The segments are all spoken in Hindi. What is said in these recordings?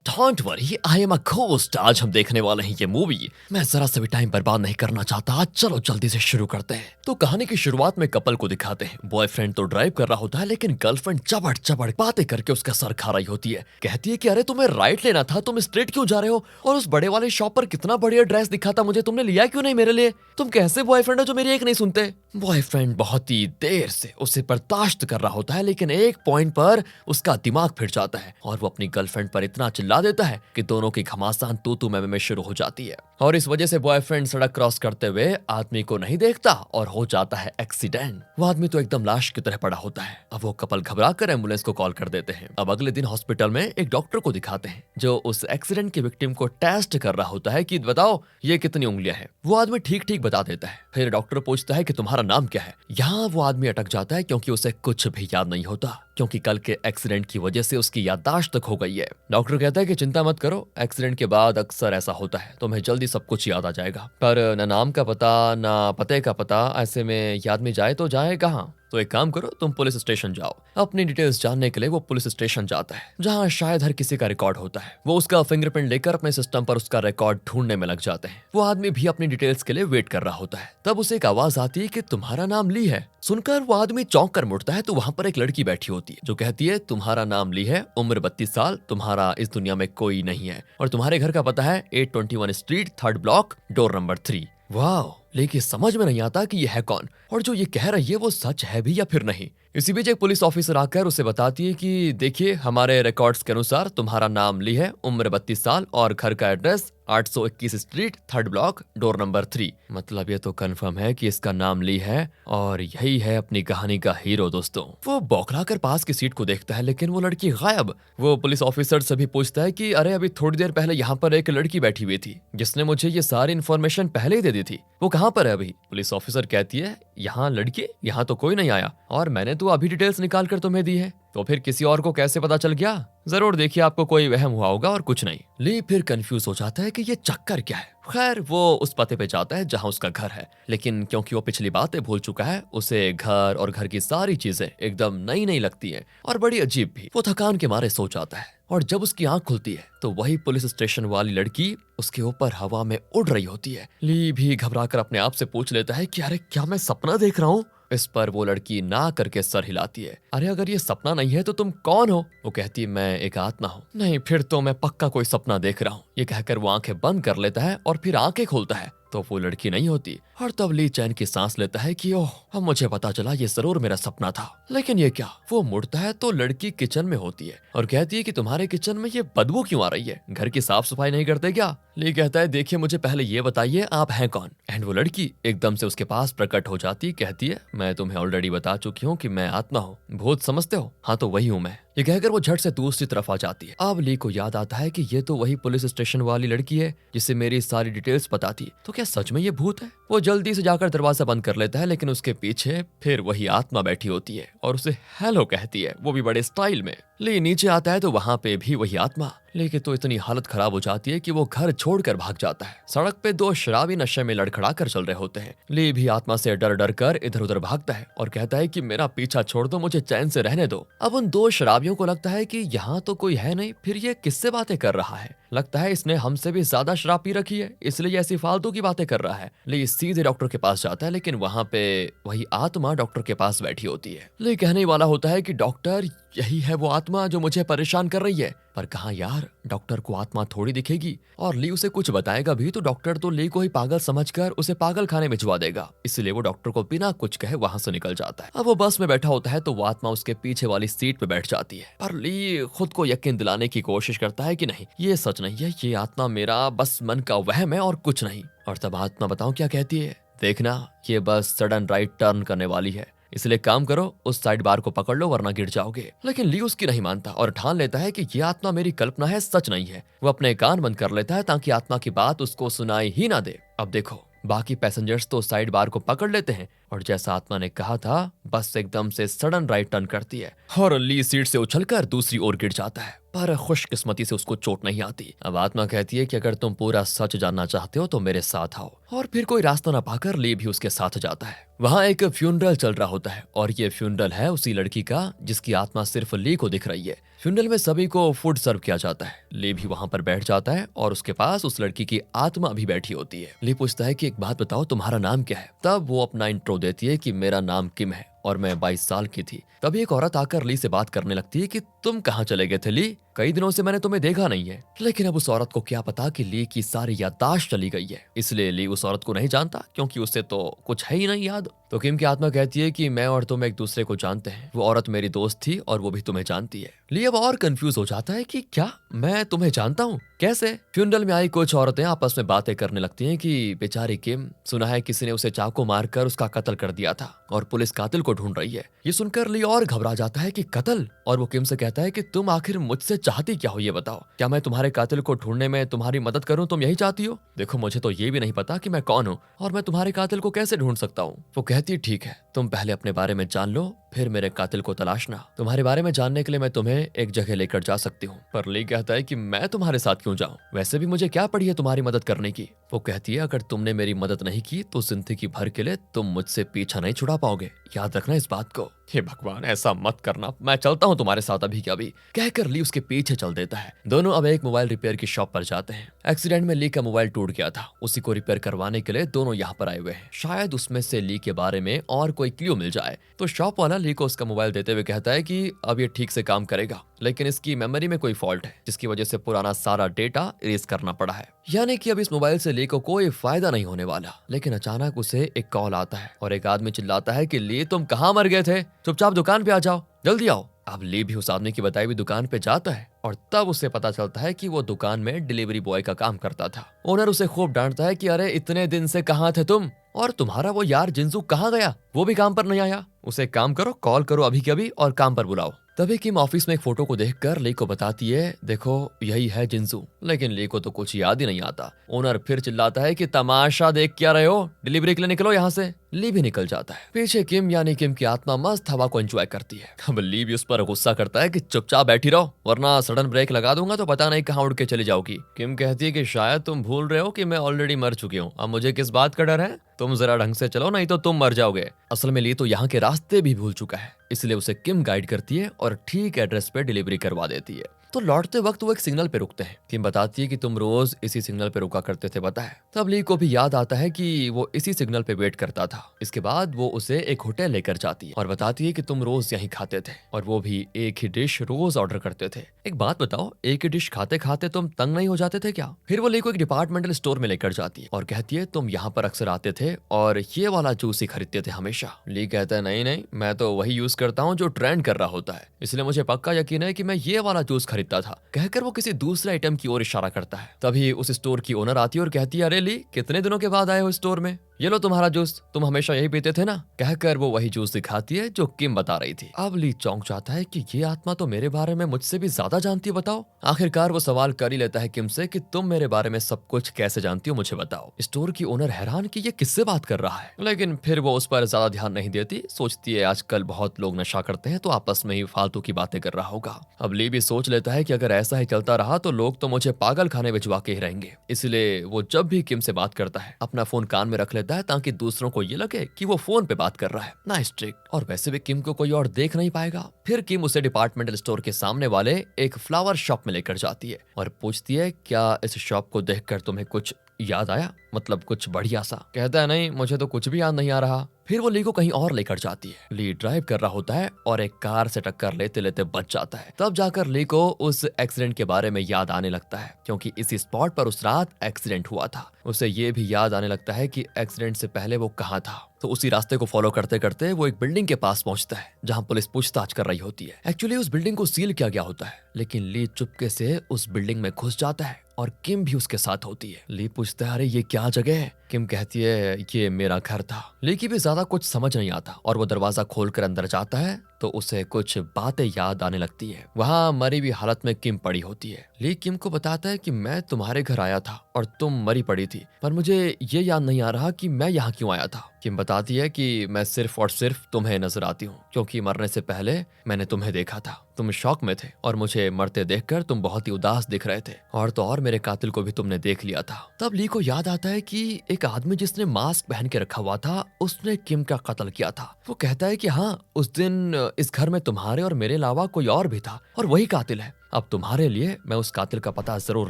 Don't worry, I am a ghost. आज हम देखने वाले हैं ये मूवी। मैं जरा सा भी टाइम बर्बाद नहीं करना चाहता। चलो जल्दी से शुरू करते हैं। तो कहानी की शुरुआत में कपल को दिखाते हैं। बॉयफ्रेंड तो ड्राइव कर रहा होता है, लेकिन गर्लफ्रेंड चबड़ चबड़ बातें करके उसका सर खा रही होती है। कहती है कि अरे तुम्हें राइट लेना था, तुम स्ट्रेट क्यों जा रहे हो? और उस बड़े वाले शॉप पर कितना बढ़िया ड्रेस दिखा था मुझे, तुमने लिया क्यों नहीं मेरे लिए? तुम कैसे बॉयफ्रेंड हो जो मेरी एक नहीं सुनते? बॉयफ्रेंड बहुत ही देर से उसे बर्दाश्त कर रहा होता है, लेकिन एक पॉइंट पर उसका दिमाग फिर जाता है और वो अपनी गर्लफ्रेंड पर इतना चिल्ला देता है कि दोनों की घमासान तू मैं में शुरू हो जाती है। और इस वजह से बॉयफ्रेंड सड़क क्रॉस करते हुए आदमी को नहीं देखता और हो जाता है एक्सीडेंट। वो आदमी तो एकदम लाश की तरह पड़ा होता है। अब वो कपल घबरा कर एम्बुलेंस को कॉल कर देते हैं। अब अगले दिन हॉस्पिटल में एक डॉक्टर को दिखाते हैं, जो उस एक्सीडेंट के विक्टिम को टेस्ट कर रहा होता है कि बताओ ये कितनी उंगलियां हैं। वो आदमी ठीक ठीक बता देता है। फिर डॉक्टर पूछता है कि तुम्हारा नाम क्या है। यहाँ वो आदमी अटक जाता है, क्योंकि उसे कुछ भी याद नहीं होता, क्योंकि कल के एक्सीडेंट की वजह से उसकी याददाश्त तक हो गई है। डॉक्टर कहता है कि चिंता मत करो, एक्सीडेंट के बाद अक्सर ऐसा होता है, तुम्हें जल्दी सब कुछ याद आ जाएगा। पर न नाम का पता न पते का पता, ऐसे में याद में जाए तो जाए कहाँ? तो एक काम करो, तुम पुलिस स्टेशन जाओ। अपनी डिटेल्स जानने के लिए वो पुलिस स्टेशन जाता है, जहाँ शायद हर किसी का रिकॉर्ड होता है। वो उसका फिंगरप्रिंट लेकर अपने सिस्टम पर उसका रिकॉर्ड ढूंढने में लग जाते हैं। वो आदमी भी अपनी डिटेल्स के लिए वेट कर रहा होता है। तब उसे एक आवाज आती है कि तुम्हारा नाम ली है। सुनकर वो आदमी चौंक कर मुड़ता है तो वहां पर एक लड़की बैठी होती है, जो कहती है तुम्हारा नाम ली है, उम्र 32 साल, तुम्हारा इस दुनिया में कोई नहीं है, और तुम्हारे घर का पता है 821 street, 3rd block, door number 3। वाह, लेकिन समझ में नहीं आता कि ये है कौन और जो ये कह रही है वो सच है भी या फिर नहीं। इसी बीच एक पुलिस ऑफिसर आकर उसे बताती है कि देखिए, हमारे रिकॉर्ड्स के अनुसार तुम्हारा नाम ली है, उम्र 32 साल और घर का address 821 street, 3rd block, door number 3। मतलब ये तो कंफर्म है कि इसका नाम ली है और यही है अपनी कहानी का हीरो। दोस्तों, वो बौखला कर पास की सीट को देखता है, लेकिन वो लड़की गायब। वो पुलिस ऑफिसर से भी पूछता है कि अरे अभी थोड़ी देर पहले यहाँ पर एक लड़की बैठी हुई थी, जिसने मुझे ये सारी इन्फॉर्मेशन पहले ही दे दी थी, वो कहाँ पर है अभी? पुलिस ऑफिसर कहती है यहाँ लड़की, यहाँ तो कोई नहीं आया, और मैंने तो अभी डिटेल्स निकाल कर तुम्हें दी है, तो फिर किसी और को कैसे पता चल गया? जरूर देखिए, आपको कोई वहम हुआ होगा और कुछ नहीं। ली फिर कंफ्यूज हो जाता है कि ये चक्कर क्या है। खैर वो उस पते पे जाता है जहां उसका घर है, लेकिन क्योंकि वो पिछली बातें भूल चुका है, उसे घर और घर की सारी चीजें एकदम नई नई लगती हैं और बड़ी अजीब भी। वो थकान के मारे सो जाता है और जब उसकी आंख खुलती है तो वही पुलिस स्टेशन वाली लड़की उसके ऊपर हवा में उड़ रही होती है। ली भी घबराकर अपने आप से पूछ लेता है कि अरे क्या मैं सपना देख रहा हूँ? इस पर वो लड़की ना करके सर हिलाती है। अरे अगर ये सपना नहीं है तो तुम कौन हो? वो कहती है मैं एक आत्मा हूँ। नहीं, फिर तो मैं पक्का कोई सपना देख रहा हूँ। ये कहकर वो आंखें बंद कर लेता है और फिर आंखें खोलता है तो वो लड़की नहीं होती। और तब ली चैन की सांस लेता है कि ओह, अब मुझे पता चला ये जरूर मेरा सपना था। लेकिन ये क्या? वो मुड़ता है तो लड़की किचन में होती है और कहती है कि तुम्हारे किचन में ये बदबू क्यों आ रही है? घर की साफ सफाई नहीं करते क्या? ली कहता है देखिए, मुझे पहले ये बताइए आप हैं कौन? एंड वो लड़की एकदम से उसके पास प्रकट हो जाती, कहती है मैं तुम्हें ऑलरेडी बता चुकी हूँ कि मैं आत्मा हूँ। भूत समझते हो? हाँ तो वही हूँ मैं। ये कहकर वो झट से दूसरी तरफ आ जाती है। अब ली को याद आता है कि ये तो वही पुलिस स्टेशन वाली लड़की है जिसे मेरी सारी डिटेल्स पता थी। तो क्या सच में ये भूत है? वो जल्दी से जाकर दरवाजा बंद कर लेता है, लेकिन उसके पीछे फिर वही आत्मा बैठी होती है और उसे हेलो कहती है, वो भी बड़े स्टाइल में। ली नीचे आता है तो वहां पे भी वही आत्मा। लेकिन तो इतनी हालत खराब हो जाती है कि वो घर छोड़कर भाग जाता है। सड़क पे दो शराबी नशे में लड़खड़ा कर चल रहे होते हैं। ली भी आत्मा से डर डर कर इधर उधर भागता है और कहता है कि मेरा पीछा छोड़ दो, मुझे चैन से रहने दो। अब उन दो शराबियों को लगता है कि यहाँ तो कोई है नहीं, फिर ये किससे बातें कर रहा है? लगता है इसने हमसे भी ज्यादा शराब पी रखी है, इसलिए ऐसी फालतू की बातें कर रहा है। ली सीधे डॉक्टर के पास जाता है, लेकिन वहां पे वही आत्मा डॉक्टर के पास बैठी होती है। ली कहने वाला होता है कि डॉक्टर, यही है वो आत्मा जो मुझे परेशान कर रही है। पर कहाँ यार, डॉक्टर को आत्मा थोड़ी दिखेगी, और ली उसे कुछ बताएगा भी तो डॉक्टर तो ली को ही पागल समझकर उसे पागल खाने में भिजवा देगा। इसलिए वो डॉक्टर को बिना कुछ कहे वहां से निकल जाता है। अब वो बस में बैठा होता है तो वो आत्मा उसके पीछे वाली सीट पे बैठ जाती है। पर ली खुद को यकीन दिलाने की कोशिश करता है कि नहीं, ये सच नहीं है, ये आत्मा मेरा बस मन का वहम है और कुछ नहीं। और तब आत्मा बताऊं क्या कहती है? देखना, ये बस सडन राइट टर्न करने वाली है, इसलिए काम करो, उस साइड बार को पकड़ लो वरना गिर जाओगे। लेकिन ली उसकी नहीं मानता और ठान लेता है कि ये आत्मा मेरी कल्पना है, सच नहीं है। वो अपने कान बंद कर लेता है ताकि आत्मा की बात उसको सुनाई ही ना दे। अब देखो, बाकी पैसेंजर्स तो साइड बार को पकड़ लेते हैं और जैसा आत्मा ने कहा था, बस एकदम से सडन राइट टर्न करती है और ली सीट से उछलकर दूसरी ओर गिर जाता है। पर खुशकिस्मती से उसको चोट नहीं आती। अब आत्मा कहती है कि अगर तुम पूरा सच जानना चाहते हो तो मेरे साथ आओ। और फिर कोई रास्ता न पाकर ली भी उसके साथ जाता है। वहाँ एक फ्यूनरल चल रहा होता है और ये फ्यूनरल है उसी लड़की का जिसकी आत्मा सिर्फ ली को दिख रही है। फ्यूनरल में सभी को फूड सर्व किया जाता है। ली भी वहां पर बैठ जाता है और उसके पास उस लड़की की आत्मा भी बैठी होती है। ली पूछता है कि एक बात बताओ, तुम्हारा नाम क्या है? तब वो अपना इंट्रो देती है कि मेरा नाम किम है और मैं 22 साल की थी। तभी एक औरत आकर ली से बात करने लगती है कि तुम कहाँ चले गए थे ली? कई दिनों से मैंने तुम्हें देखा नहीं है। लेकिन अब उस औरत को क्या पता कि ली की सारी याददाश्त चली गई है, इसलिए ली उस औरत को नहीं जानता क्योंकि उससे तो कुछ है ही नहीं याद। तो किम की आत्मा कहती है कि मैं और तुम एक दूसरे को जानते हैं, वो औरत मेरी दोस्त थी और वो भी तुम्हें जानती है। ली अब और कंफ्यूज हो जाता है कि क्या मैं तुम्हें जानता हूँ, कैसे? फ्यूनरल में आई कुछ औरतें आपस में बातें करने लगती हैं कि बेचारी किम, सुना है किसी ने उसे चाकू मारकर उसका कत्ल कर दिया था और पुलिस कातिल को ढूंढ रही है। ये सुनकर ली और घबरा जाता है कि कत्ल, और वो किम से कहता है कि तुम आखिर मुझसे चाहती क्या हो ये बताओ, क्या मैं तुम्हारे कातिल को ढूंढने में तुम्हारी मदद करूं, तुम यही चाहती हो? देखो मुझे तो ये भी नहीं पता कि मैं कौन हूँ और मैं तुम्हारे कातिल को कैसे ढूंढ सकता हूँ। वो कहती है ठीक है, तुम पहले अपने बारे में जान लो, फिर मेरे कातिल को तलाशना। तुम्हारे बारे में जानने के लिए मैं तुम्हें एक जगह लेकर जा सकती हूँ। पर ली कहता है कि मैं तुम्हारे साथ क्यों जाऊं, वैसे भी मुझे क्या पड़ी है तुम्हारी मदद करने की। वो कहती है अगर तुमने मेरी मदद नहीं की तो जिंदगी भर के लिए तुम मुझसे पीछा नहीं छुड़ा पाओगे, याद रखना इस बात को। हे भगवान, ऐसा मत करना, मैं चलता हूँ तुम्हारे साथ अभी के अभी, कहकर ली उसके पीछे चल देता है। दोनों अब एक मोबाइल रिपेयर की शॉप पर जाते हैं। एक्सीडेंट में ली का मोबाइल टूट गया था, उसी को रिपेयर करवाने के लिए दोनों यहाँ पर आए हुए हैं। शायद उसमें से ली के बारे में और कोई क्लू मिल जाए। तो शॉप वाला ली को उसका मोबाइल देते हुए कहता है कि अब ये ठीक से काम करेगा, लेकिन इसकी मेमोरी में कोई फॉल्ट है जिसकी वजह से पुराना सारा डेटा इरेज करना पड़ा है, यानी कि अब इस मोबाइल से ली को कोई फायदा नहीं होने वाला। लेकिन अचानक उसे एक कॉल आता है और एक आदमी चिल्लाता है कि ली तुम कहाँ मर गए थे, चुपचाप दुकान पे आ जाओ, जल्दी आओ। अब ली भी उस आदमी की बताई हुई दुकान पे जाता है और तब उसे पता चलता है कि वो दुकान में डिलीवरी बॉय का काम करता था। ओनर उसे खूब डांटता है कि अरे इतने दिन से कहाँ थे तुम, और तुम्हारा वो यार जिंजू कहाँ गया, वो भी काम पर नहीं आया। उसे एक काम करो, कॉल करो अभी के अभी और काम पर बुलाओ। तभी किम ऑफिस में एक फोटो को देखकर ली को बताती है देखो यही है जिंजू, लेकिन ली को तो कुछ याद ही नहीं आता। ओनर फिर चिल्लाता है कि तमाशा देख क्या रहे हो, डिलीवरी के लिए निकलो यहाँ से। ली भी निकल जाता है। पीछे किम यानी किम की आत्मा मस्त हवा को एंजॉय करती है। अब ली भी उस पर गुस्सा करता है कि चुपचाप बैठी रहो वरना सडन ब्रेक लगा दूंगा तो पता नहीं कहाँ उड़ के चली जाओगी। किम कहती है कि शायद तुम भूल रहे हो कि मैं ऑलरेडी मर चुकी हूँ, अब मुझे किस बात का डर है, तुम जरा ढंग से चलो नहीं तो तुम मर जाओगे। असल में ली तो यहाँ के रास्ते भी भूल चुका है, इसलिए उसे किम गाइड करती है और ठीक एड्रेस पे डिलीवरी करवा देती है। तो लौटते वक्त वो एक सिग्नल पे रुकते हैं। किम बताती है कि तुम रोज इसी सिग्नल पे रुका करते थे पता है। तब ली को भी याद आता है कि वो इसी सिग्नल पे वेट करता था। इसके बाद वो उसे एक होटल लेकर जाती है और बताती है कि तुम रोज यहीं खाते थे और वो भी एक ही डिश रोज ऑर्डर करते थे। एक बात बताओ, एक ही डिश खाते खाते तुम तंग नहीं हो जाते थे क्या? फिर वो ली को एक डिपार्टमेंटल स्टोर में लेकर जाती है और कहती है तुम यहाँ पर अक्सर आते थे और ये वाला जूस ही खरीदते थे हमेशा। ली कहता है नहीं नहीं, मैं तो वही यूज करता हूँ जो ट्रेंड कर रहा होता है, इसलिए मुझे पक्का यकीन है कि मैं ये वाला जूस खरीदता था, कहकर वो किसी दूसरे आइटम की ओर इशारा करता है। तभी उस स्टोर की ओनर आती है और कहती है अरे ली कितने दिनों के बाद आए हो स्टोर में, ये लो तुम्हारा जूस, तुम हमेशा यही पीते थे ना, कहकर वो वही जूस दिखाती है जो किम बता रही थी। अब ली चौंक जाता है कि ये आत्मा तो मेरे बारे में मुझसे भी ज्यादा जानती है बताओ। आखिरकार वो सवाल कर ही लेता है किम से कि तुम मेरे बारे में सब कुछ कैसे जानती हो मुझे बताओ। स्टोर की ओनर हैरान कि ये किससे बात कर रहा है, लेकिन फिर वो उस पर ज्यादा ध्यान नहीं देती, सोचती है आजकल बहुत लोग नशा करते हैं तो आपस में ही फालतू की बातें कर रहा होगा। अब ली भी सोच लेता है कि अगर ऐसा ही चलता रहा तो लोग तो मुझे पागल खाने भिजवा के ही रहेंगे, इसलिए वो जब भी किम से बात करता है अपना फोन कान में रख लेता है ताकि दूसरों को ये लगे कि वो फोन पे बात कर रहा है। नाइस ट्रिक, और वैसे भी किम को कोई और देख नहीं पाएगा। फिर किम उसे डिपार्टमेंटल स्टोर के सामने वाले एक फ्लावर शॉप में लेकर जाती है और पूछती है क्या इस शॉप को देखकर तुम्हें कुछ याद आया, मतलब कुछ बढ़िया सा। कहता है नहीं मुझे तो कुछ भी याद नहीं आ रहा। फिर वो ली को कहीं और लेकर जाती है। ली ड्राइव कर रहा होता है और एक कार से टक्कर लेते लेते बच जाता है। तब जाकर ली को उस एक्सीडेंट के बारे में याद आने लगता है क्योंकि इसी स्पॉट पर उस रात एक्सीडेंट हुआ था। उसे ये भी याद आने लगता है कि एक्सीडेंट से पहले वो कहाँ था। तो उसी रास्ते को फॉलो करते करते वो एक बिल्डिंग के पास पहुंचता है जहां पुलिस पूछताछ कर रही होती है। एक्चुअली उस बिल्डिंग को सील किया गया होता है, लेकिन ली चुपके से उस बिल्डिंग में घुस जाता है और किम भी उसके साथ होती है। ली पूछता है अरे ये क्या जगह है? किम कहती है ये मेरा घर था। ली की भी ज्यादा कुछ समझ नहीं आता और वो दरवाजा खोलकर अंदर जाता है तो उसे कुछ बातें याद आने लगती है। वहां मरी हुई हालत में किम पड़ी होती है। ली किम को बताता है कि मैं तुम्हारे घर आया था और तुम मरी पड़ी थी, पर मुझे ये याद नहीं आ रहा कि मैं यहाँ क्यों आया था। किम बताती है कि मैं सिर्फ और सिर्फ तुम्हें नजर आती हूँ क्योंकि मरने से पहले मैंने तुम्हें देखा था, तुम शौक में थे और मुझे मरते देखकर तुम बहुत ही उदास दिख रहे थे, और तो और मेरे कातिल को भी तुमने देख लिया था। तब ली को याद आता है कि एक एक आदमी जिसने मास्क पहन के रखा हुआ था उसने किम का कत्ल किया था। वो कहता है कि हाँ, उस दिन इस घर में तुम्हारे और मेरे अलावा कोई और भी था और वही कातिल है। अब तुम्हारे लिए मैं उस कातिल का पता जरूर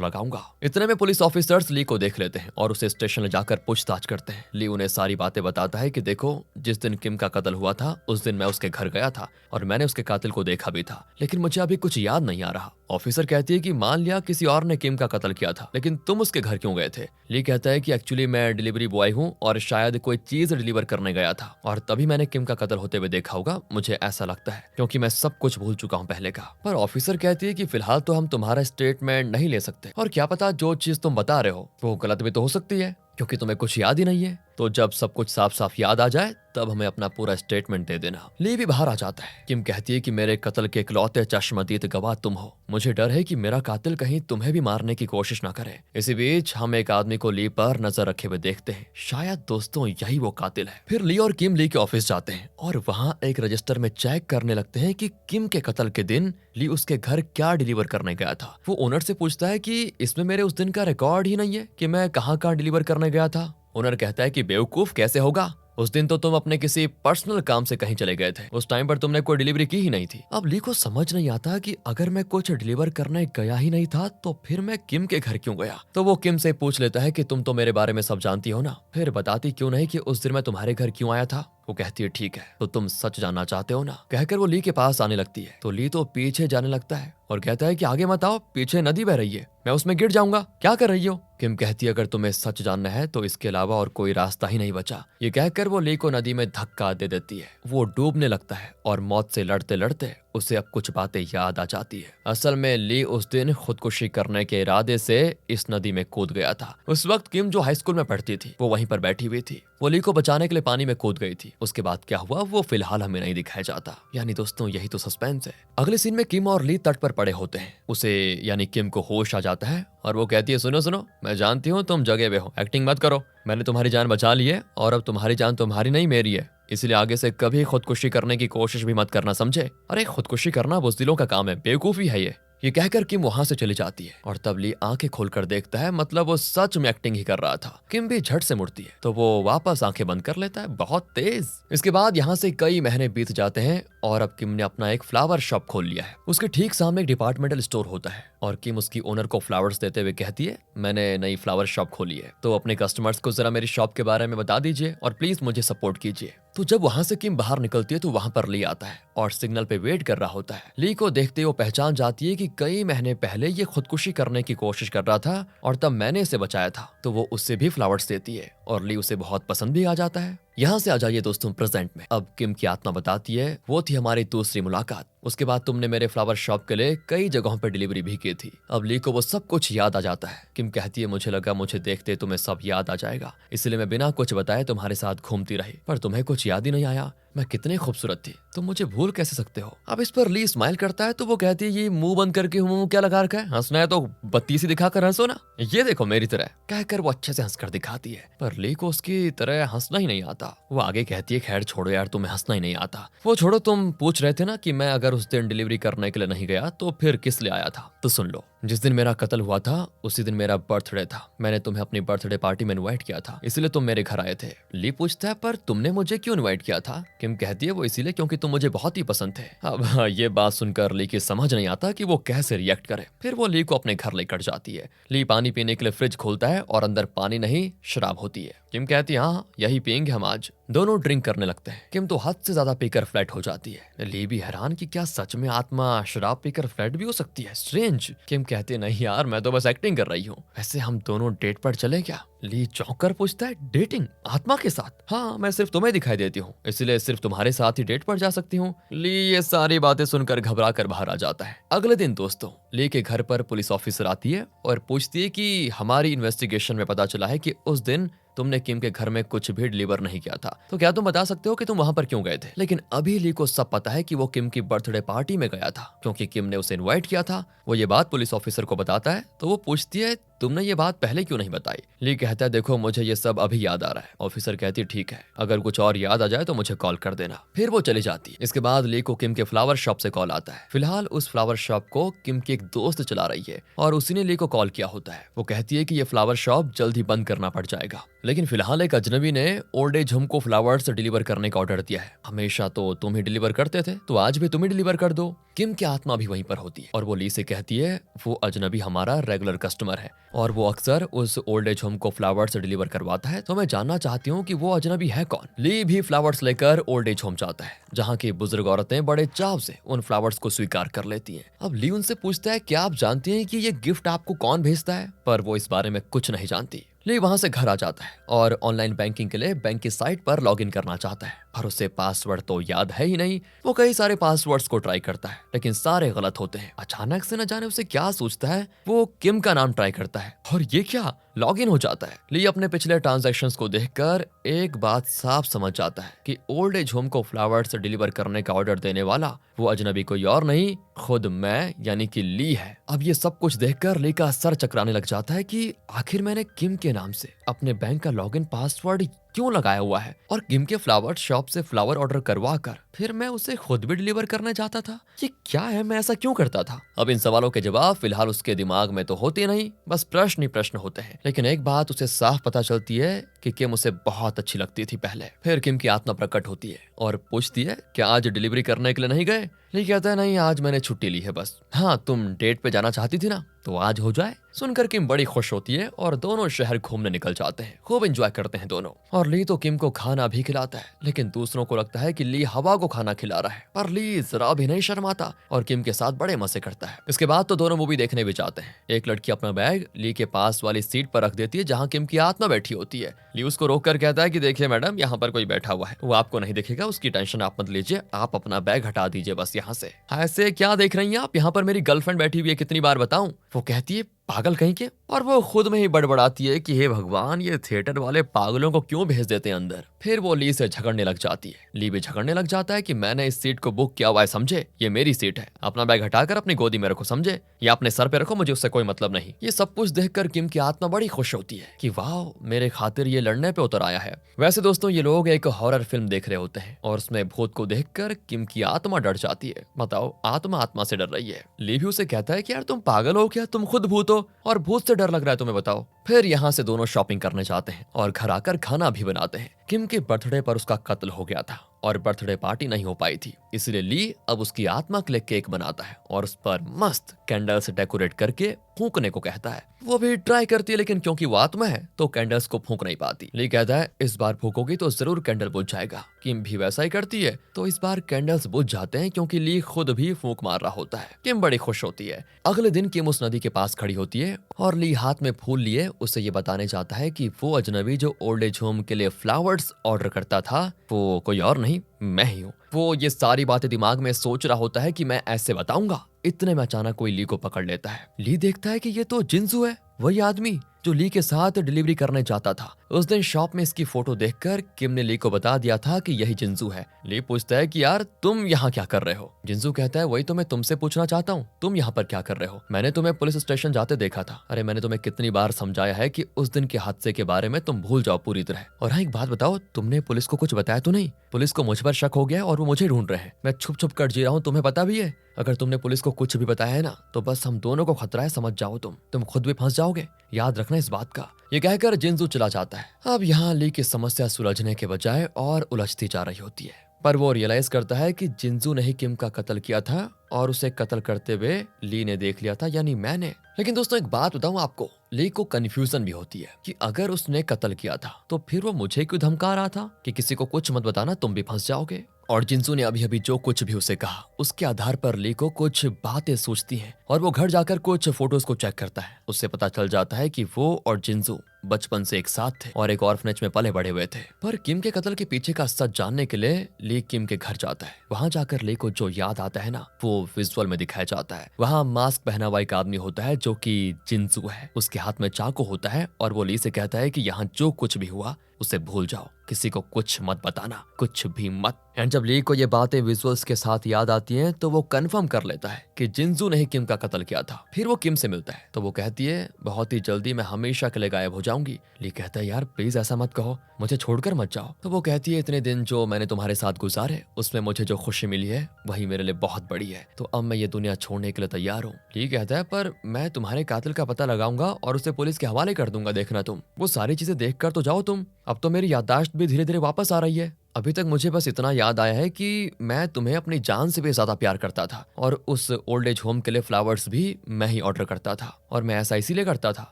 लगाऊंगा। इतने में पुलिस ऑफिसर्स ली को देख लेते हैं और उसे स्टेशन ले जाकर पूछताछ करते हैं। ली उन्हें सारी बातें बताता है कि देखो, जिस दिन किम का कत्ल हुआ था उस दिन मैं उसके घर गया था और मैंने उसके कातिल को देखा भी था, लेकिन मुझे अभी कुछ याद नहीं आ रहा। ऑफिसर कहती है कि मान लिया किसी और ने किम का कत्ल किया था, लेकिन तुम उसके घर क्यों गए थे? ली कहता है कि एक्चुअली मैं डिलीवरी बॉय हूँ और शायद कोई चीज डिलीवर करने गया था और तभी मैंने किम का कत्ल होते हुए देखा होगा, मुझे ऐसा लगता है, क्योंकि मैं सब कुछ भूल चुका हूँ पहले का। पर ऑफिसर कहती है कि फिलहाल तो हम तुम्हारा स्टेटमेंट नहीं ले सकते और क्या पता जो चीज तुम बता रहे हो वो गलत भी तो हो सकती है, क्योंकि तुम्हें कुछ याद ही नहीं है। तो जब सब कुछ साफ साफ याद आ जाए तब हमें अपना पूरा स्टेटमेंट दे देना। ली भी बाहर आ जाता है। किम कहती है कि मेरे कत्ल के इकलौते चश्मदीद गवाह तुम हो, मुझे डर है कि मेरा कातिल कहीं तुम्हें भी मारने की कोशिश ना करे। इसी बीच हम एक आदमी को ली पर नजर रखे हुए देखते हैं, शायद दोस्तों यही वो कातिल है। फिर ली और किम ली के ऑफिस जाते हैं और वहाँ एक रजिस्टर में चेक करने लगते हैं कि किम के कत्ल के दिन ली उसके घर क्या डिलीवर करने गया था। वो ओनर से पूछता है कि इसमें मेरे उस दिन का रिकॉर्ड ही नहीं है कि मैं कहाँ डिलीवर करने गया था। ओनर कहता है कि बेवकूफ, कैसे होगा, उस दिन तो तुम अपने किसी पर्सनल काम से कहीं चले गए थे, उस टाइम पर तुमने कोई डिलीवरी की ही नहीं थी। अब ली को समझ नहीं आता कि अगर मैं कुछ डिलीवर करने गया ही नहीं था तो फिर मैं किम के घर क्यों गया। तो वो किम से पूछ लेता है कि तुम तो मेरे बारे में सब जानती हो ना, फिर बताती क्यों नहीं कि उस दिन मैं तुम्हारे घर क्यों आया था। वो कहती है ठीक है, तो तुम सच जानना चाहते हो ना। कहकर वो ली के पास आने लगती है तो ली तो पीछे जाने लगता है और कहता है कि आगे मत आओ, पीछे नदी बह रही है, मैं उसमें गिर जाऊंगा, क्या कर रही हो। किम कहती है अगर तुम्हें सच जानना है तो इसके अलावा और कोई रास्ता ही नहीं बचा। ये कहकर वो ली को नदी में धक्का दे देती है। वो डूबने लगता है और मौत से लड़ते लड़ते उसे अब कुछ बातें याद आ जाती है। असल में ली उस दिन खुदकुशी करने के इरादे से इस नदी में कूद गया था। उस वक्त किम जो हाई स्कूल में पढ़ती थी वो वहीं पर बैठी हुई थी। वो ली को बचाने के लिए पानी में कूद गई थी। उसके बाद क्या हुआ वो फिलहाल हमें नहीं दिखाया जाता। यानी दोस्तों यही तो सस्पेंस है। अगले सीन में किम और ली तट पर पड़े होते हैं। उसे यानी किम को होश आ जाता है और वो कहती है सुनो सुनो, मैं जानती हूँ तुम जगे हुए हो, एक्टिंग मत करो, मैंने तुम्हारी जान बचा ली है और अब तुम्हारी जान तुम्हारी नहीं मेरी है, इसलिए आगे से कभी खुदकुशी करने की कोशिश भी मत करना, समझे। अरे खुदकुशी करना बुज़दिलों का काम है, बेवकूफी है ये कहकर किम वहां से चली जाती है और तब ली आंखें खोलकर देखता है, मतलब वो सच में एक्टिंग ही कर रहा था। किम भी झट से मुड़ती है तो वो वापस आंखें बंद कर लेता है, बहुत तेज। इसके बाद यहाँ से कई महीने बीत जाते हैं और अब किम ने अपना एक फ्लावर शॉप खोल लिया है। उसके ठीक सामने एक डिपार्टमेंटल स्टोर होता है और किम उसकी ओनर को फ्लावर्स देते हुए कहती है मैंने नई फ्लावर शॉप खोली है, तो अपने कस्टमर्स को जरा मेरी शॉप के बारे में बता दीजिए और प्लीज मुझे सपोर्ट कीजिए। तो जब वहां से किम बाहर निकलती है तो वहां पर ली आता है और सिग्नल पे वेट कर रहा होता है। ली को देखते वो पहचान जाती है कि कई महीने पहले ये खुदकुशी करने की कोशिश कर रहा था और तब मैंने इसे बचाया था। तो वो उससे भी फ्लावर्स देती है और ली उसे बहुत पसंद भी आ जाता है। यहाँ से आ जाइए दोस्तों प्रेजेंट में। अब किम की आत्मा बताती है वो थी हमारी दूसरी मुलाकात, उसके बाद तुमने मेरे फ्लावर शॉप के लिए कई जगहों पर डिलीवरी भी की थी। अब ली को वो सब कुछ याद आ जाता है। किम कहती है मुझे लगा मुझे देखते तुम्हें सब याद आ जाएगा, इसलिए मैं बिना कुछ बताए तुम्हारे साथ घूमती रही, पर तुम्हें कुछ याद ही नहीं आया। मैं कितनी खूबसूरत थी, तुम मुझे भूल कैसे सकते हो। अब इस पर ली स्माइल करता है तो वो कहती है ये मुंह बंद करके मुंह क्या लगा रखा है, हंसना है तो बत्तीसी दिखाकर हंसो ना, ये देखो मेरी तरह, कहकर वो अच्छे से हंसकर दिखाती है। पर ली को उसकी तरह हंसना ही नहीं आता। वो आगे कहती है खैर छोड़ो यार, तुम्हें हंसना ही नहीं आता। वो छोड़ो, तुम पूछ रहे थे ना कि मैं अगर उस दिन डिलीवरी करने के लिए नहीं गया तो फिर किस लिए आया था। तो सुन लो, जिस दिन मेरा कत्ल हुआ था उसी दिन मेरा बर्थडे था। मैंने तुम्हें अपनी बर्थडे पार्टी में इनवाइट किया था, इसलिए तुम मेरे घर आए थे। ली पूछता है पर तुमने मुझे क्यों इनवाइट किया था। किम कहती है वो इसीलिए क्योंकि तुम मुझे बहुत ही पसंद थे। अब ये बात सुनकर ली की समझ नहीं आता कि वो कैसे रिएक्ट करे। फिर वो ली को अपने घर लेकर जाती है। ली पानी पीने के लिए फ्रिज खोलता है और अंदर पानी नहीं शराब होती है। किम कहती है हाँ यही पियेंगे हम आज। दोनों ड्रिंक करने लगते हैं। किम तो हद से ज्यादा पीकर फ्लैट हो जाती है। ली भी हैरान कि क्या सच में आत्मा शराब पीकर फ्लैट भी हो सकती है, स्ट्रेंज। किम कहती है नहीं यार, मैं तो बस एक्टिंग कर रही हूँ। वैसे हम दोनों डेट पर चले क्या। ली चौंक कर पूछता है डेटिंग आत्मा के साथ। हाँ मैं सिर्फ तुम्हें दिखाई देती हूँ, इसलिए सिर्फ तुम्हारे साथ ही डेट पर जा सकती हूँ। ली ये सारी बातें सुनकर घबरा कर बाहर आ जाता है। अगले दिन दोस्तों ली के घर पर पुलिस ऑफिसर आती है और पूछती है कि हमारी इन्वेस्टिगेशन में पता चला है कि उस दिन तुमने किम के घर में कुछ भी डिलीवर नहीं किया था, तो क्या तुम बता सकते हो कि तुम वहां पर क्यों गए थे। लेकिन अभी ली को सब पता है कि वो किम की बर्थडे पार्टी में गया था क्योंकि किम ने उसे इनवाइट किया था। वो ये बात पुलिस ऑफिसर को बताता है तो वो पूछती है तुमने ये बात पहले क्यों नहीं बताई? ली कहता है देखो मुझे ये सब अभी याद आ रहा है। ऑफिसर कहती है ठीक है, अगर कुछ और याद आ जाए तो मुझे कॉल कर देना। फिर वो चली जाती है। इसके बाद ली को किम के फ्लावर शॉप से कॉल आता है। फिलहाल उस फ्लावर शॉप को किम की एक दोस्त चला रही है और उसी ने ली को कॉल किया होता है। वो कहती है कि ये फ्लावर शॉप जल्द ही बंद करना पड़ जाएगा, लेकिन फिलहाल एक अजनबी ने ओल्ड एज होम को फ्लावर्स डिलीवर करने का ऑर्डर दिया है। हमेशा तो तुम ही डिलीवर करते थे, तो आज भी तुम ही डिलीवर कर दो। किम की आत्मा भी वहीं पर होती है और वो ली से कहती है वो अजनबी हमारा रेगुलर कस्टमर है और वो अक्सर उस ओल्ड एज होम को फ्लावर्स डिलीवर करवाता है, तो मैं जानना चाहती हूँ कि वो अजनबी है कौन। ली भी फ्लावर्स लेकर ओल्ड एज होम जाता है, जहाँ की बुजुर्ग औरतें बड़े चाव से उन फ्लावर्स को स्वीकार कर लेती हैं। अब ली उनसे पूछता है क्या आप जानती हैं कि ये गिफ्ट आपको कौन भेजता है, पर वो इस बारे में कुछ नहीं जानती। ली वहां से घर आ जाता है और ऑनलाइन बैंकिंग के लिए बैंक की साइट पर लॉगिन करना चाहता है, पर उसे पासवर्ड तो याद है ही नहीं। वो कई सारे पासवर्ड्स को ट्राई करता है, लेकिन सारे गलत होते हैं। अचानक से न जाने उसे क्या सोचता है, वो किम का नाम ट्राई करता है और ये क्या, लॉगिन हो जाता है। ली अपने पिछले ट्रांजैक्शंस को देखकर एक बात साफ समझ जाता है कि ओल्ड एज होम को फ्लावर्स डिलीवर करने का ऑर्डर देने वाला वो अजनबी कोई और नहीं, खुद मैं यानी कि ली है। अब ये सब कुछ देखकर ली का सर चकराने लग जाता है कि आखिर मैंने किम के नाम से अपने बैंक का लॉगिन पासवर्ड क्यों लगाया हुआ है और किम के फ्लावर शॉप से फ्लावर ऑर्डर करवा कर फिर मैं उसे खुद भी डिलीवर करना चाहता था। ये क्या है, मैं ऐसा क्यों करता था? अब इन सवालों के जवाब फिलहाल उसके दिमाग में तो होते नहीं, बस प्रश्न ही प्रश्न होते हैं। लेकिन एक बात उसे साफ पता चलती है कि किम उसे बहुत अच्छी लगती थी पहले। फिर किम की आत्मा प्रकट होती है और पूछती है क्या आज डिलीवरी करने के लिए नहीं गए? ली कहता है नहीं, आज मैंने छुट्टी ली है बस। हाँ, तुम डेट पे जाना चाहती थी ना, तो आज हो जाए। सुनकर किम बड़ी खुश होती है और दोनों शहर घूमने निकल जाते हैं। खूब एंजॉय करते हैं दोनों। और ली तो किम को खाना भी खिलाता है, लेकिन दूसरों को लगता है कि ली हवा को खाना खिला रहा है, पर ली जरा भी नहीं शर्माता और किम के साथ बड़े मजे करता है। इसके बाद तो दोनों मूवी देखने भी जाते हैं। एक लड़की अपना बैग ली के पास वाली सीट पर रख देती है जहाँ किम की आत्मा बैठी होती है। ली उसको रोक कर कहता है कि देखिए मैडम, यहाँ पर कोई बैठा हुआ है, वो आपको नहीं दिखेगा, उसकी टेंशन आप मत लीजिए, आप अपना बैग हटा दीजिए बस यहाँ से। ऐसे क्या देख रही हैं आप, यहाँ पर मेरी गर्लफ्रेंड बैठी हुई है, कितनी बार बताऊं? वो कहती है पागल कहीं के, और वो खुद में ही बड़बड़ाती है कि हे भगवान, ये थिएटर वाले पागलों को क्यों भेज देते हैं अंदर। फिर वो ली से झगड़ने लग जाती है। ली भी झगड़ने लग जाता है कि मैंने इस सीट को बुक किया हुआ है, समझे, ये मेरी सीट है, अपना बैग हटाकर अपनी गोदी में रखो, समझे, या अपने सर पे रखो, मुझे उससे कोई मतलब नहीं। ये सब कुछ देखकर किम की आत्मा बड़ी खुश होती है कि वाह, मेरे खातिर ये लड़ने पे उतर आया है। वैसे दोस्तों, ये लोग एक हॉरर फिल्म देख रहे होते हैं और उसमें भूत को देखकर किम की आत्मा डर जाती है। बताओ, आत्मा आत्मा से डर रही है। ली भी उसे कहता है कि यार तुम पागल हो क्या, तुम खुद भूत हो और भूत से डर लग रहा है तुम्हें, बताओ। फिर यहाँ से दोनों शॉपिंग करने जाते हैं और घर आकर खाना भी बनाते हैं। किम के बर्थडे पर उसका कत्ल हो गया था और बर्थडे पार्टी नहीं हो पाई थी, इसलिए ली अब उसकी आत्मा के लिए केक बनाता है और उस पर मस्त कैंडल से डेकोरेट करके फूंकने को कहता है। वो भी ट्राई करती है, लेकिन क्योंकि वो आत्मा है तो कैंडल्स को फूंक नहीं पाती। ली कहता है इस बार फूकोगी तो जरूर कैंडल बुझ जाएगा। किम भी वैसा ही करती है, तो इस बार कैंडल्स बुझ जाते हैं क्योंकि ली खुद भी फूंक मार रहा होता है। किम बड़ी खुश होती है। अगले दिन किम उस नदी के पास खड़ी होती है और ली हाथ में फूल लिए उसे ये बताने जाता है कि वो अजनबी जो ओल्ड एज होम के लिए फ्लावर्स ऑर्डर करता था वो कोई और नहीं, मैं ही हूँ। वो ये सारी बातें दिमाग में सोच रहा होता है कि मैं ऐसे बताऊंगा। इतने में अचानक कोई ली को पकड़ लेता है। ली देखता है कि ये तो जिंजू है, वही आदमी जो ली के साथ डिलीवरी करने जाता था। उस दिन शॉप में इसकी फोटो देखकर किम ने ली को बता दिया था कि यही जिंजू है। ली पूछता है कि यार तुम यहाँ क्या कर रहे हो? जिंजू कहता है वही तो मैं तुमसे पूछना चाहता हूँ, तुम यहाँ पर क्या कर रहे हो? मैंने तुम्हें पुलिस स्टेशन जाते देखा था। अरे मैंने तुम्हें कितनी बार समझाया है कि उस दिन के हादसे के बारे में तुम भूल जाओ पूरी तरह। और हाँ, एक बात बताओ, तुमने पुलिस को कुछ बताया तो नहीं? पुलिस को मुझ पर शक हो गया और वो मुझे ढूंढ रहे हैं। मैं छुप छुप कर जी रहा हूँ, तुम्हें पता भी है। अगर तुमने पुलिस को कुछ भी बताया है ना, तो बस हम दोनों को खतरा है, समझ जाओ, तुम खुद भी फंस जाओगे, याद रखना इस बात का। ये कहकर जिंजू चला जाता है। अब यहाँ ली की समस्या सुलझने के बजाय और उलझती जा रही होती है, पर वो रियलाइज करता है कि जिंजू ने ही किम का कत्ल किया था और उसे कत्ल करते हुए ली ने देख लिया था, यानी मैंने। लेकिन दोस्तों एक बात बताऊं आपको, ली को कंफ्यूजन भी होती है कि अगर उसने कत्ल किया था तो फिर वो मुझे क्यों धमका रहा था कि किसी को कुछ मत बताना, तुम भी फंस जाओगे। और जिंजू ने अभी अभी जो कुछ भी उसे कहा उसके आधार पर ली को कुछ बातें सोचती हैं और वो घर जाकर कुछ फोटोज को चेक करता है। उससे पता चल जाता है कि वो और जिंजू बचपन से एक साथ थे और एक ऑर्फनेज में पले बड़े हुए थे। पर किम के कत्ल के पीछे का सच जानने के लिए ली किम के घर जाता है। वहां जाकर ली को जो याद आता है ना, वो विजुअल में दिखाया जाता है। वहां मास्क पहना हुआ एक आदमी होता है जो कि जिंजू है। उसके हाथ में चाकू होता है और वो ली से कहता है कि यहाँ जो कुछ भी हुआ उसे भूल जाओ, किसी को कुछ मत बताना, कुछ भी मत। एंड जब ली को ये बातें विजुअल्स के साथ याद आती हैं तो वो कंफर्म कर लेता है कि जिंजू ने ही किम का कत्ल किया था। फिर वो किम से मिलता है तो वो कहती है बहुत ही जल्दी मैं हमेशा के लिए गायब हो जाऊंगी। ली कहता है यार प्लीज ऐसा मत कहो, मुझे छोड़कर मत जाओ। तो वो कहती है इतने दिन जो मैंने तुम्हारे साथ गुजारे उसमें मुझे जो खुशी मिली है वही मेरे लिए बहुत बड़ी है, तो अब मैं ये दुनिया छोड़ने के लिए तैयार हूँ। ली कहता है पर मैं तुम्हारे कातिल का पता लगाऊंगा और उसे पुलिस के हवाले कर दूंगा, देखना तुम। वो सारी चीजें देख कर तो जाओ तुम, अब तो मेरी याददाश्त भी धीरे धीरे वापस आ रही है। अभी तक मुझे बस इतना याद आया है कि मैं तुम्हें अपनी जान से भी ज्यादा प्यार करता था और उस ओल्ड एज होम के लिए फ्लावर्स भी मैं ही ऑर्डर करता था, और मैं ऐसा इसीलिए करता था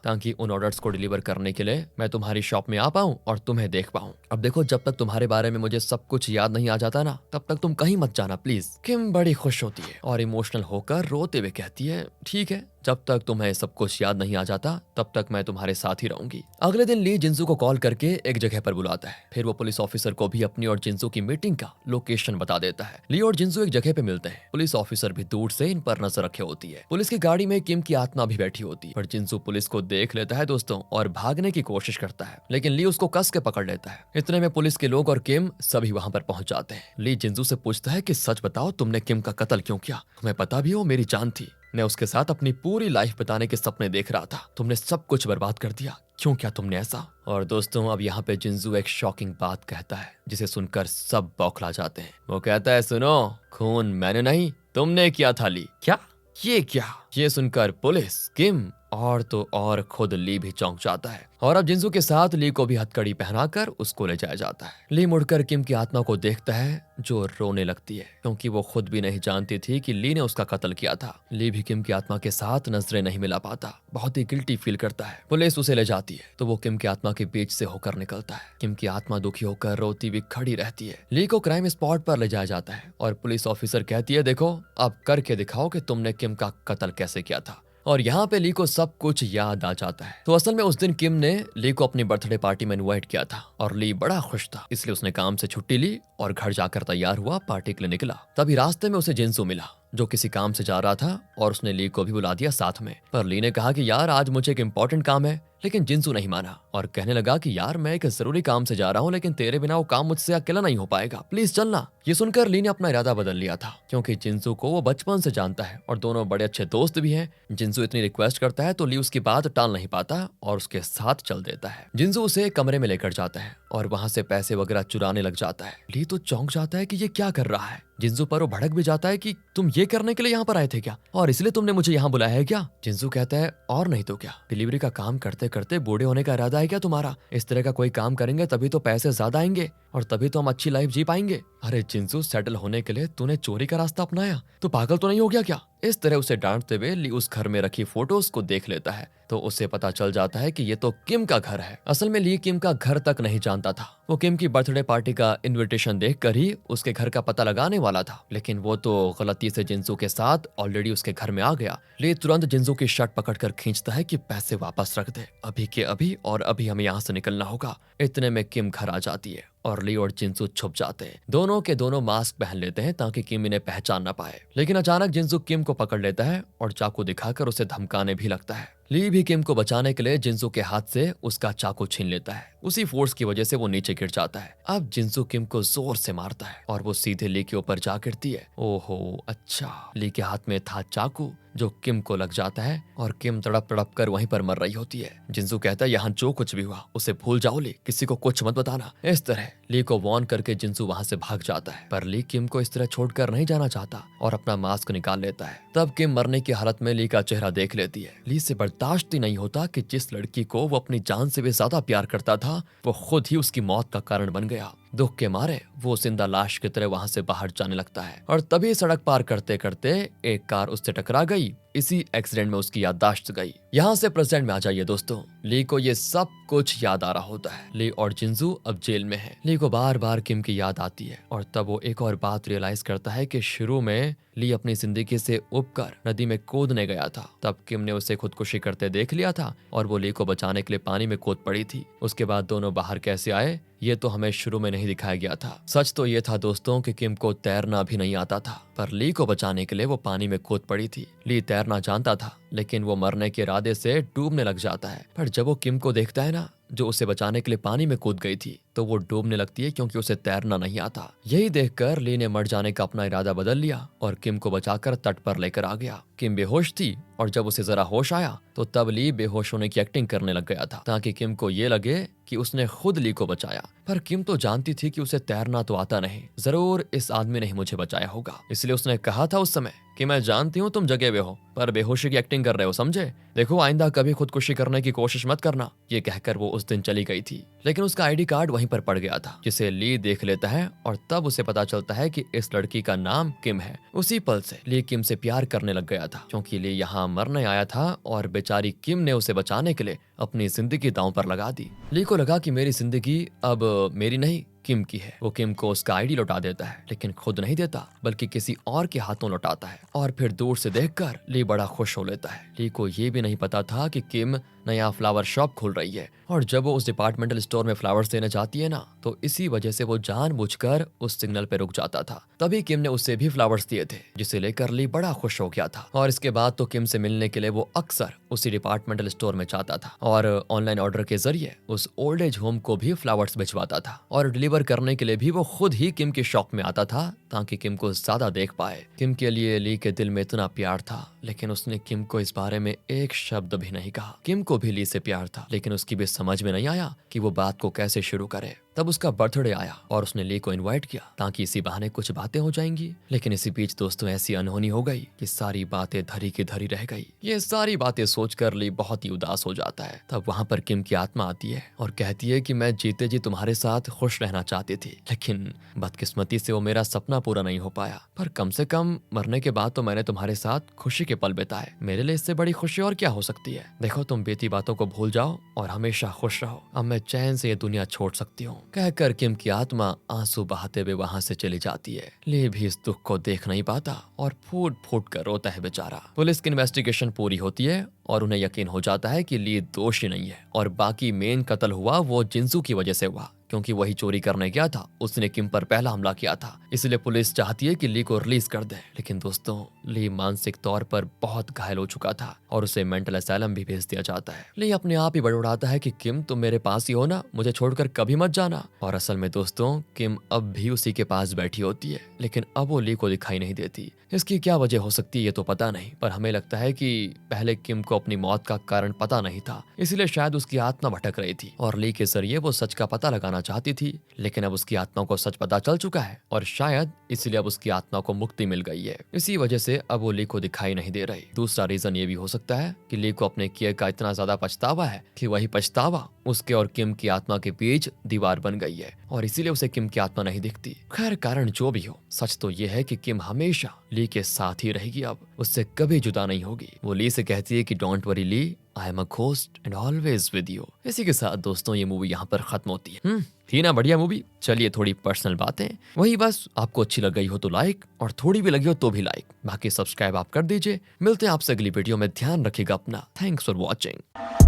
ताकि उन ऑर्डर्स को डिलीवर करने के लिए मैं तुम्हारी शॉप में आ पाऊं और तुम्हें देख पाऊं। अब देखो जब तक तुम्हारे बारे में मुझे सब कुछ याद नहीं आ जाता ना तब तक तुम कहीं मत जाना प्लीज। किम बड़ी खुश होती है और इमोशनल होकर रोते हुए कहती है ठीक है, जब तक तुम्हें सब कुछ याद नहीं आ जाता तब तक मैं तुम्हारे साथ ही रहूंगी। अगले दिन ली जिंजू को कॉल करके एक जगह पर बुलाता है। फिर वो पुलिस ऑफिसर को भी अपनी और जिंजू की मीटिंग का लोकेशन बता देता है। ली और जिंजू एक जगह पे मिलते हैं। पुलिस ऑफिसर भी दूर से इन पर नजर रखे होती है। पुलिस की गाड़ी में किम की आत्मा भी बैठी होती है, पर जिंजू पुलिस को देख लेता है दोस्तों और भागने की कोशिश करता है, लेकिन ली उसको कस के पकड़ लेता है। इतने में पुलिस के लोग और किम सभी वहाँ पर पहुंच जाते हैं। ली जिंजू से पूछता है कि सच बताओ तुमने किम का कत्ल क्यों किया? तुम्हें पता भी हो मेरी जान थी, मैं उसके साथ अपनी पूरी लाइफ बिताने के सपने देख रहा था, तुमने सब कुछ बर्बाद कर दिया, क्यों किया तुमने ऐसा? और दोस्तों अब यहाँ पे जिंजू एक शॉकिंग बात कहता है जिसे सुनकर सब बौखला जाते हैं। वो कहता है सुनो, खून मैंने नहीं तुमने किया था ली। क्या? ये क्या? ये सुनकर पुलिस, किम और तो और खुद ली भी चौंक जाता है और अब जिंजू के साथ ली को भी हथकड़ी पहनाकर उसको ले जाया जाता है। ली मुड़कर किम की आत्मा को देखता है जो रोने लगती है क्योंकि वो खुद भी नहीं जानती थी कि ली ने उसका कत्ल किया था। ली भी किम की आत्मा के साथ नजरें नहीं मिला पाता, बहुत ही गिल्टी फील करता है। पुलिस उसे ले जाती है तो वो किम की आत्मा के बीच से होकर निकलता है। किम की आत्मा दुखी होकर रोती हुई खड़ी रहती है। ली को क्राइम स्पॉट पर ले जाया जाता है और पुलिस ऑफिसर कहती है देखो अब करके दिखाओ कि तुमने किम का कत्ल कैसे किया था। और यहाँ पे ली को सब कुछ याद आ जाता है। तो असल में उस दिन किम ने ली को अपनी बर्थडे पार्टी में इनवाइट किया था और ली बड़ा खुश था, इसलिए उसने काम से छुट्टी ली और घर जाकर तैयार हुआ, पार्टी के लिए निकला। तभी रास्ते में उसे जिंसू मिला जो किसी काम से जा रहा था और उसने ली को भी बुला दिया साथ में। पर ली ने कहा कि यार आज मुझे एक इम्पोर्टेंट काम है, लेकिन जिंसू नहीं माना और कहने लगा कि यार मैं एक जरूरी काम से जा रहा हूँ लेकिन तेरे बिना वो काम मुझसे अकेला नहीं हो पाएगा, प्लीज चलना। ये सुनकर ली ने अपना इरादा बदल लिया था क्योंकि जिंसू को वो बचपन से जानता है और दोनों बड़े अच्छे दोस्त भी हैं। जिंसू इतनी रिक्वेस्ट करता है तो ली उसकी बात टाल नहीं पाता और उसके साथ चल देता है। जिंसू उसे कमरे में लेकर जाता है और वहां से पैसे वगैरह चुराने लग जाता है। ली तो चौंक जाता है कि ये क्या कर रहा है। जिंसू पर वो भड़क भी जाता है कि तुम ये करने के लिए यहाँ पर आए थे क्या, और इसलिए तुमने मुझे यहाँ बुलाया है क्या? जिंसू कहता है और नहीं तो क्या, डिलीवरी का काम करते करते बूढ़े होने का इरादा है क्या तुम्हारा? इस तरह का कोई काम करेंगे तभी तो पैसे ज्यादा आएंगे और तभी तो हम अच्छी लाइफ जी पाएंगे। अरे जिंसू सेटल होने के लिए तूने चोरी का रास्ता अपनाया, तो पागल तो नहीं हो गया क्या? इस तरह उसे डांटते हुए ली उस घर में रखी फोटोज को देख लेता है तो उसे पता चल जाता है कि ये तो किम का घर है। असल में ली किम का घर तक नहीं जानता था। वो किम की बर्थडे पार्टी का इनविटेशन देखकर ही उसके घर का पता लगाने वाला था, लेकिन वो तो गलती से जिंसू के साथ ऑलरेडी उसके घर में आ गया। ली तुरंत जिंसू की शर्ट पकड़कर खींचता है कि पैसे वापस रख दे, अभी के अभी और अभी हमें यहाँ से निकलना होगा। इतने में किम घर आ जाती है और ली और जिंसू छुप जाते हैं। दोनों के दोनों मास्क पहन लेते हैं ताकि किम इन्हें पहचान ना पाए, लेकिन अचानक जिंसू किम को पकड़ लेता है और चाकू दिखाकर उसे धमकाने भी लगता है। ली भी किम को बचाने के लिए जिंसू के हाथ से उसका चाकू छीन लेता है। उसी फोर्स की वजह से वो नीचे गिर जाता है। अब जिंसू किम को जोर से मारता है और वो सीधे ली के ऊपर जा गिरती है। ओहो अच्छा, ली के हाथ में था चाकू जो किम को लग जाता है और किम तड़प तड़प कर वहीं पर मर रही होती है। जिंसू कहता है यहाँ जो कुछ भी हुआ उसे भूल जाओ ली, किसी को कुछ मत बताना। इस तरह ली को वॉर्न करके जिंसू वहां से भाग जाता है, पर ली किम को इस तरह छोड़कर नहीं जाना चाहता और अपना मास्क निकाल लेता है। तब किम मरने की हालत में ली का चेहरा देख लेती है। ली से बर्दाश्त ही नहीं होता कि जिस लड़की को वो अपनी जान से भी ज्यादा प्यार करता था वो खुद ही उसकी मौत का कारण बन गया। दुख के मारे वो जिंदा लाश की तरह वहां से बाहर जाने लगता है और तभी सड़क पार करते करते एक कार उससे टकरा गई। इसी एक्सीडेंट में उसकी याददाश्त गई। यहाँ से प्रेजेंट में आ जाइए दोस्तों। ली को ये सब कुछ याद आ रहा होता है। ली और जिंसू अब जेल में है। ली को बार बार किम की याद आती है और तब वो एक और बात रियलाइज करता है कि शुरू में ली अपनी जिंदगी से उबकर नदी में कूदने गया था, तब किम ने उसे खुदकुशी करते देख लिया था और वो ली को बचाने के लिए पानी में कूद पड़ी थी। उसके बाद दोनों बाहर कैसे आए ये तो हमें शुरू में नहीं दिखाया गया था। सच तो ये था दोस्तों कि किम को तैरना भी नहीं आता था, पर ली को बचाने के लिए वो पानी में कूद पड़ी थी। ली तैरना जानता था लेकिन वो मरने के इरादे से डूबने लग जाता है, पर जब वो किम को देखता है ना जो उसे बचाने के लिए पानी में कूद गई थी तो वो डूबने लगती है क्योंकि उसे तैरना नहीं आता। यही देखकर ली ने मर जाने का अपना इरादा बदल लिया और किम को बचाकर तट पर लेकर आ गया। किम बेहोश थी और जब उसे जरा होश आया तो तब ली बेहोश होने की एक्टिंग करने लग गया था ताकि किम को ये लगे कि उसने खुद ली को बचाया। पर किम तो जानती थी कि उसे तैरना तो आता नहीं, जरूर इस आदमी ने ही मुझे बचाया होगा। इसलिए उसने कहा था उस समय कि मैं जानती हूँ तुम जगे हुए हो पर बेहोशी की एक्टिंग कर रहे हो, समझे? देखो आइंदा कभी खुदकुशी करने की कोशिश मत करना। ये कहकर वो उस दिन चली गई थी, लेकिन उसका आईडी कार्ड वहीं पर पड़ गया था जिसे ली देख लेता है और तब उसे पता चलता है कि इस लड़की का नाम किम है। उसी पल से ली किम से प्यार करने लग गया था क्योंकि ली यहाँ मरने आया था और बेचारी किम ने उसे बचाने के लिए अपनी जिंदगी दांव पर लगा दी। ली को लगा कि मेरी जिंदगी अब मेरी नहीं किम की है। वो किम को उसका आईडी लौटा देता है, लेकिन खुद नहीं देता बल्कि किसी और के हाथों लौटाता है और फिर दूर से देखकर ली बड़ा खुश हो लेता है। ली को ये भी नहीं पता था कि किम नया फ्लावर शॉप खोल रही है और जब वो उस डिपार्टमेंटल स्टोर में फ्लावर्स देने जाती है ना तो इसी वजह से वो जानबूझकर उस सिग्नल पे रुक जाता था। तभी किम ने उसे भी फ्लावर्स दिए थे जिसे लेकर ली बड़ा खुश हो गया था और इसके बाद तो किम से मिलने के लिए वो अक्सर उसी डिपार्टमेंटल स्टोर में जाता था और ऑनलाइन ऑर्डर के जरिए उस ओल्ड एज होम को भी फ्लावर्स भिजवाता था और डिलीवर करने के लिए भी वो खुद ही किम की शॉप में आता था ताकि किम को ज्यादा देख पाए। किम के लिए ली के दिल में इतना प्यार था लेकिन उसने किम को इस बारे में एक शब्द भी नहीं कहा। किम को भी ली से प्यार था लेकिन उसकी भी समझ में नहीं आया कि वो बात को कैसे शुरू करे। तब उसका बर्थडे आया और उसने ली को इनवाइट किया ताकि इसी बहाने कुछ बातें हो जाएंगी। लेकिन इसी बीच दोस्तों ऐसी अनहोनी हो गई कि सारी बातें धरी की धरी रह गई। ये सारी बातें सोचकर ली बहुत ही उदास हो जाता है। तब वहाँ पर किम की आत्मा आती है और कहती है कि मैं जीते जी तुम्हारे साथ खुश रहना चाहती थी, लेकिन बदकिस्मती से वो मेरा सपना पूरा नहीं हो पाया। पर कम से कम मरने के बाद तो मैंने तुम्हारे साथ खुशी के पल बिताए। मेरे लिए इससे बड़ी खुशी और क्या हो सकती है। देखो तुम बीती बातों को भूल जाओ और हमेशा खुश रहो। अब मैं चैन से ये दुनिया छोड़ सकती हूँ। कहकर किम की आत्मा आंसू बहाते हुए वहां से चली जाती है। ली भी इस दुख को देख नहीं पाता और फूट फूट कर रोता है बेचारा। पुलिस की इन्वेस्टिगेशन पूरी होती है और उन्हें यकीन हो जाता है कि ली दोषी नहीं है और बाकी मेन कत्ल हुआ वो जिंसू की वजह से हुआ क्योंकि वही चोरी करने गया था, उसने किम पर पहला हमला किया था। इसलिए पुलिस चाहती है कि ली को रिलीज कर दे। लेकिन दोस्तों ली मानसिक तौर पर बहुत घायल हो चुका था और उसे मेंटल असैलम भी भेज दिया जाता है। ली अपने आप ही बड़बड़ाता है कि किम तुम मेरे पास ही हो ना, मुझे छोड़कर कभी मत जाना। और असल में दोस्तों किम अब भी उसी के पास बैठी होती है लेकिन अब वो ली को दिखाई नहीं देती। इसकी क्या वजह हो सकती है ये तो पता नहीं, पर हमें लगता है कि पहले किम को अपनी मौत का कारण पता नहीं था, इसलिए शायद उसकी आत्मा भटक रही थी और ली के जरिए वो सच का पता लगाना चाहती थी। लेकिन अब उसकी आत्मा को सच पता चल चुका है और शायद इसलिए अब उसकी आत्मा को मुक्ति मिल गई है। इसी वजह से अब वो ली को दिखाई नहीं दे रही। दूसरा रीजन ये भी हो सकता है कि ली को अपने किए का इतना ज्यादा पछतावा है कि वही पछतावा उसके और किम की आत्मा के बीच दीवार बन गई है और इसीलिए उसे किम की आत्मा नहीं दिखती। खैर कारण जो भी हो, सच तो ये है कि किम हमेशा ली के साथ ही रहेगी, अब उससे कभी जुदा नहीं होगी। वो ली से कहती है कि don't worry Lee, I am a ghost and always with you. इसी के साथ दोस्तों ये मूवी यहाँ पर खत्म होती है। थी ना बढ़िया मूवी। चलिए थोड़ी पर्सनल बातें, वही बस आपको अच्छी लग गई हो तो लाइक और थोड़ी भी लगी हो तो भी लाइक, बाकी सब्सक्राइब आप कर दीजिए। मिलते हैं आपसे अगली वीडियो में। ध्यान रखिएगा अपना। Thanks for watching.